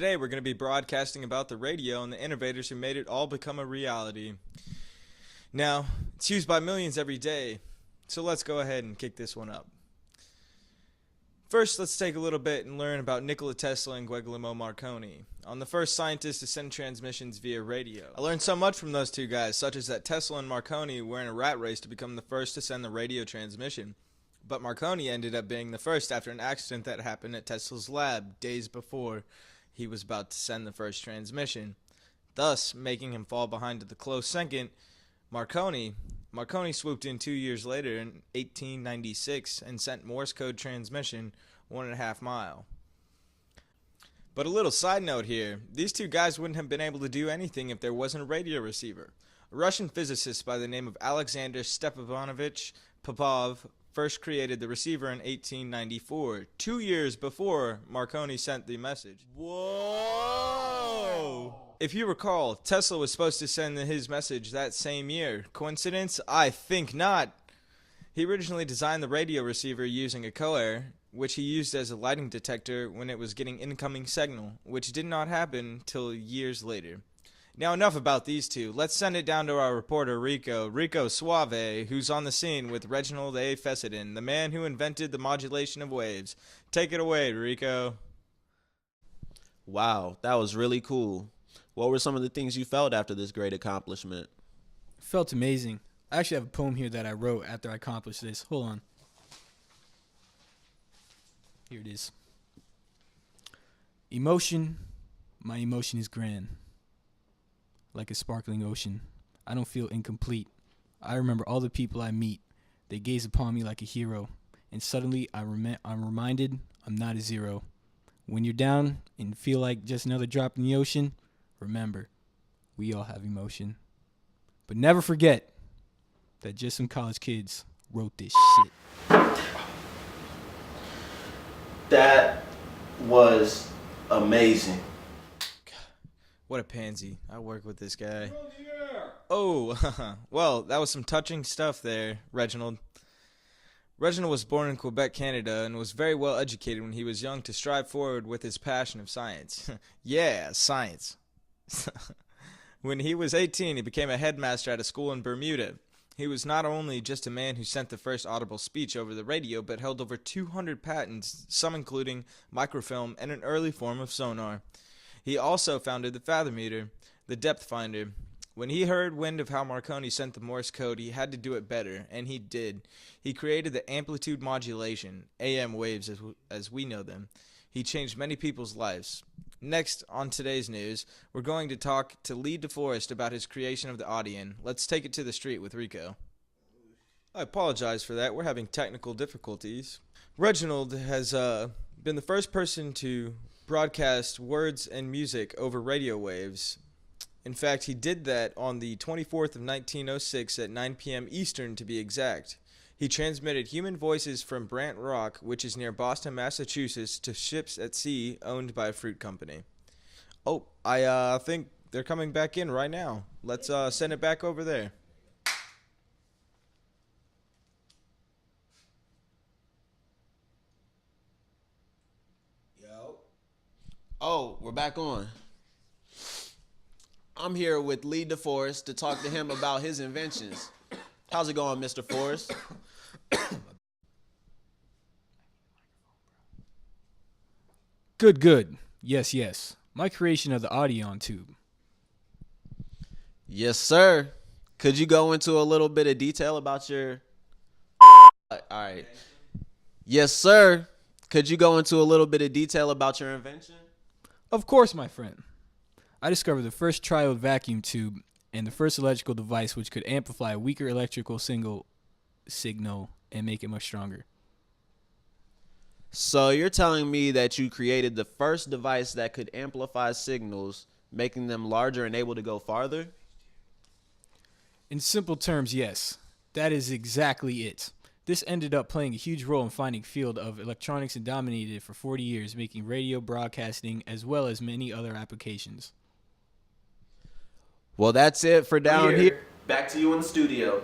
Today we're going to be broadcasting about the radio and the innovators who made it all become a reality. Now, it's used by millions every day, so let's go ahead and kick this one up. First, let's take a little bit and learn about Nikola Tesla and Guglielmo Marconi, on the first scientists to send transmissions via radio. I learned so much from those two guys, such as that Tesla and Marconi were in a rat race to become the first to send the radio transmission. But Marconi ended up being the first after an accident that happened at Tesla's lab days before he was about to send the first transmission, thus making him fall behind to the close second. Marconi swooped in 2 years later in 1896 and sent Morse code transmission 1.5 mile. But a little side note here, these two guys wouldn't have been able to do anything if there wasn't a radio receiver. A Russian physicist by the name of Alexander Stepanovich Popov first created the receiver in 1894, 2 years before Marconi sent the message. Whoa! If you recall, Tesla was supposed to send his message that same year. Coincidence? I think not. He originally designed the radio receiver using a coher, which he used as a lighting detector when it was getting incoming signal, which did not happen till years later. Now enough about these two. Let's send it down to our reporter Rico Suave, who's on the scene with Reginald A. Fessenden, the man who invented the modulation of waves. Take it away, Rico. Wow, that was really cool. What were some of the things you felt after this great accomplishment? Felt amazing. I actually have a poem here that I wrote after I accomplished this. Hold on. Here it is. Emotion, my emotion is grand. Like a sparkling ocean, I don't feel incomplete. I remember all the people I meet. They gaze upon me like a hero. And suddenly I'm reminded I'm not a zero. When you're down and feel like just another drop in the ocean, remember, we all have emotion. But never forget that just some college kids wrote this shit. That was amazing. What a pansy. I work with this guy. Oh, well, that was some touching stuff there, Reginald. Reginald was born in Quebec, Canada, and was very well educated when he was young to strive forward with his passion of science. Yeah, science. When he was 18, he became a headmaster at a school in Bermuda. He was not only just a man who sent the first audible speech over the radio, but held over 200 patents, some including microfilm and an early form of sonar. He also founded the fathometer, the depth finder. When he heard wind of how Marconi sent the Morse code, he had to do it better, and he did. He created the amplitude modulation, AM waves as we know them. He changed many people's lives. Next, on today's news, we're going to talk to Lee DeForest about his creation of the Audion. Let's take it to the street with Rico. I apologize for that. We're having technical difficulties. Reginald has been the first person to broadcast words and music over radio waves. In fact, he did that on the 24th of 1906 at 9 p.m. Eastern to be exact. He transmitted human voices from Brant Rock, which is near Boston, Massachusetts, to ships at sea owned by a fruit company. Oh, I think they're coming back in right now. Let's send it back over there. Oh, we're back on. I'm here with Lee DeForest to talk to him about his inventions. How's it going, Mr. Forrest? Good. Yes. My creation of the Audion tube. Yes, sir. Could you go into a little bit of detail about your... All right. Yes, sir. Could you go into a little bit of detail about your invention? Of course, my friend. I discovered the first triode vacuum tube and the first electrical device which could amplify a weaker electrical signal and make it much stronger. So you're telling me that you created the first device that could amplify signals, making them larger and able to go farther? In simple terms, yes. That is exactly it. This ended up playing a huge role in finding field of electronics and dominated it for 40 years, making radio broadcasting as well as many other applications. Well, that's it for down here. Back to you in the studio.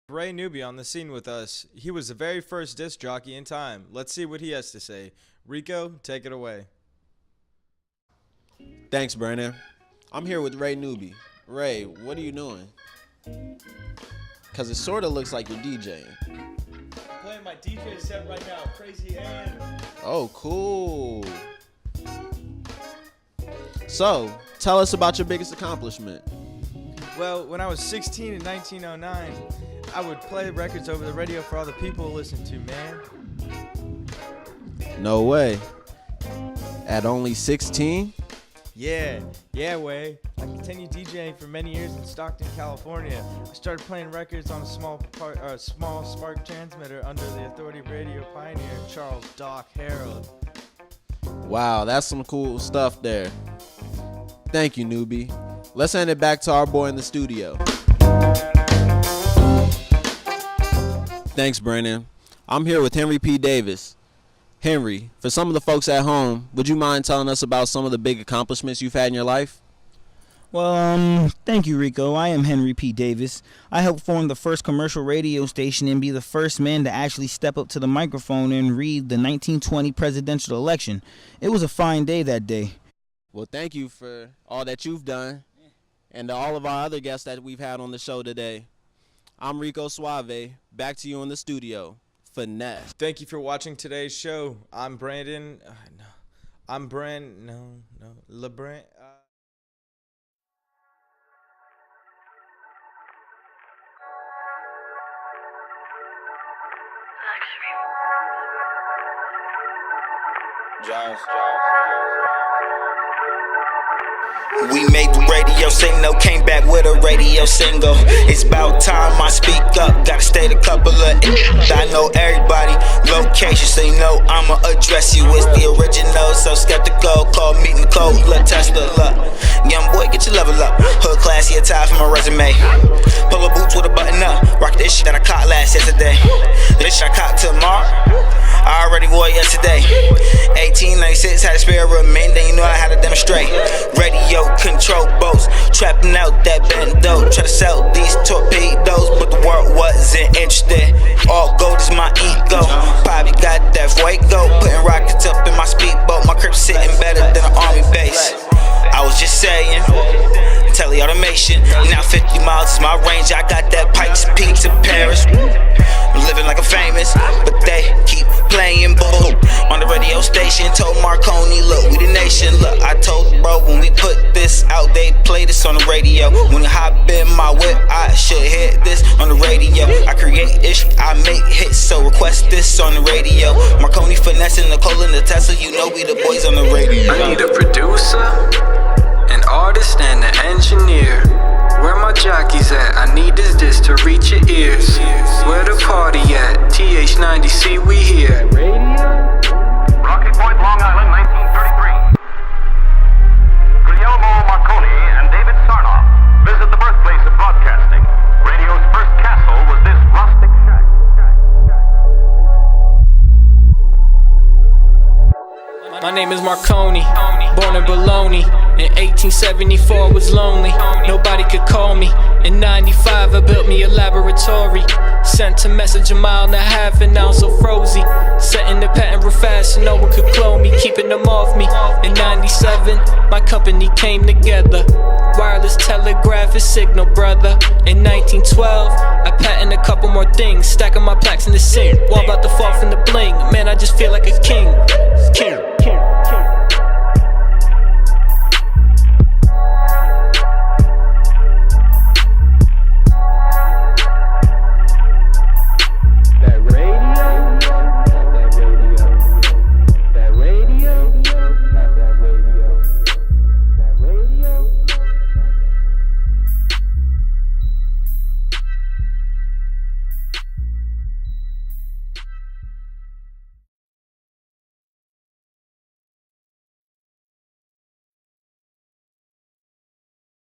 Ray Newby on the scene with us. He was the very first disc jockey in time. Let's see what he has to say. Rico, take it away. Thanks, Brandon. I'm here with Ray Newby. Ray, what are you doing? Because it sort of looks like you're DJing. I'm playing my DJ set right now, Crazy Hand. Oh, cool. So, tell us about your biggest accomplishment. Well, when I was 16 in 1909, I would play records over the radio for all the people to listen to, man. No way. At only 16? Yeah, way. I continued DJing for many years in Stockton, California. I started playing records on a small spark transmitter under the authority of radio pioneer Charles Doc Harold. Wow, that's some cool stuff there. Thank you, Newbie. Let's hand it back to our boy in the studio. Thanks, Brandon. I'm here with Henry P. Davis. Henry, for some of the folks at home, would you mind telling us about some of the big accomplishments you've had in your life? Well, thank you, Rico. I am Henry P. Davis. I helped form the first commercial radio station and be the first man to actually step up to the microphone and read the 1920 presidential election. It was a fine day that day. Well, thank you for all that you've done, and to all of our other guests that we've had on the show today. I'm Rico Suave. Back to you in the studio. Finesse. Thank you for watching today's show. I'm Brandon. LeBrand. We made the radio signal, came back with a radio single. It's about time I speak up, gotta state a couple of I know everybody, location, so you know I'ma address you. It's the original, so skeptical, call me Nicole, look, Tesla, look. Young boy, get your level up, hood classy attire for my resume. Polo boots with a button up, rock this shit that I caught last yesterday. This shit I caught tomorrow, I already wore it yesterday. 1896, had a spare remain, then you know I had to demonstrate. Radio control boats, trapping out that bando. Try to sell these torpedoes, but the world wasn't interested. All gold is my ego. Probably got that fuego, putting rockets up in my speedboat. My crib sitting better than an army base. I was just saying, tele-automation. Now 50 miles is my range. I got that Pikes Peak to Paris. I'm living like I'm famous, but they keep playing bull on the radio station. Told Marconi, look, we the nation. Look, I told bro when we put this out, they play this on the radio. When you hop in my whip, I should hit this on the radio. I create ish, I make hits, so request this on the radio. Marconi finessing Nicole and the Tesla, you know we the boys on the radio. I need a producer, an artist, and an engineer. Where my jockeys at? I need this disc to reach your ears. Where the party at? TH90C, we here. Rocky Point, Long Island, 1933. Guglielmo Marconi and David Sarnoff visit the birthplace of broadcasting. Radio's first castle was this rustic shack. My name is Marconi, born in Bologna. In 1874 I was lonely, nobody could call me. In 95 I built me a laboratory. Sent a message a mile and a half and now I'm so frozy. Setting the patent real fast so no one could clone me, keeping them off me. In 97 my company came together. Wireless telegraph is signal, brother. In 1912 I patent a couple more things. Stacking my plaques in the sink, wall about to fall from the bling. Man, I just feel like a king.